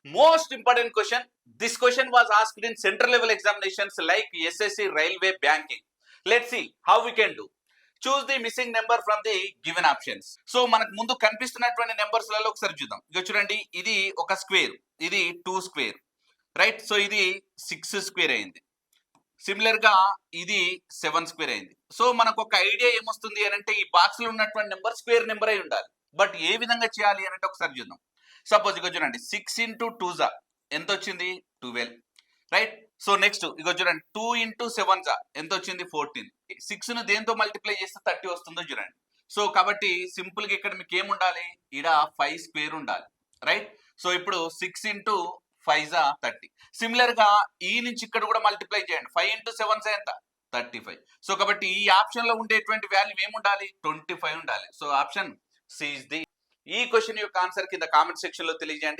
Most important question. This question was asked in central level examinations like SSC, Railway, Banking. Let's see how we can do. Choose the missing number from the given options. So మనకు ముందు కనిపిస్తున్నటువంటి numbers లలో ఒకసారి చూద్దాం. ఇక చూడండి, ఇది ఒక స్క్వేర్, ఇది 2 స్క్వేర్, రైట్? సో ఇది 6 స్క్వేర్ అయింది. సిమిలర్ గా ఇది 7 స్క్వేర్ అయింది. సో మనకు ఒక ఐడియా ఏమొస్తుంది అని అంటే, ఈ బాక్స్ లో ఉన్నటువంటి నెంబర్ స్క్వేర్ నెంబర్ అయి ఉండాలి. బట్ ఏ విధంగా చేయాలి అని అంటే ఒకసారి చూద్దాం. సపోజ్ ఇక చూడండి, 6 ఇంటూ 2 జా ఎంత వచ్చింది? 12, రైట్? సో నెక్స్ట్ ఇక చూడండి, 2 ఇంటూ 7 జా ఎంత వచ్చింది? 14. 6 ను దేంతో మల్టిప్లై చేస్తే 30 వస్తుందో చూడండి. సో కాబట్టి సింపుల్ గా ఇక్కడ మీకు ఏముండాలి? ఇడ 5 స్క్వేర్ ఉండాలి, రైట్? సో ఇప్పుడు 6 ఇంటూ 5 జా 30. సిమిలర్ గా ఈ నుంచి ఇక్కడ కూడా మల్టిప్లై చేయండి. 5 ఇంటూ 7 జా ఎంత? 35. సో కాబట్టి ఈ ఆప్షన్ లో ఉండేటువంటి వాల్యూ ఏముండాలి? 25 ఉండాలి. So option C is the. ఈ క్వశ్చన్ యొక్క ఆన్సర్ కింద కామెంట్ సెక్షన్ లో తెలియజేయండి.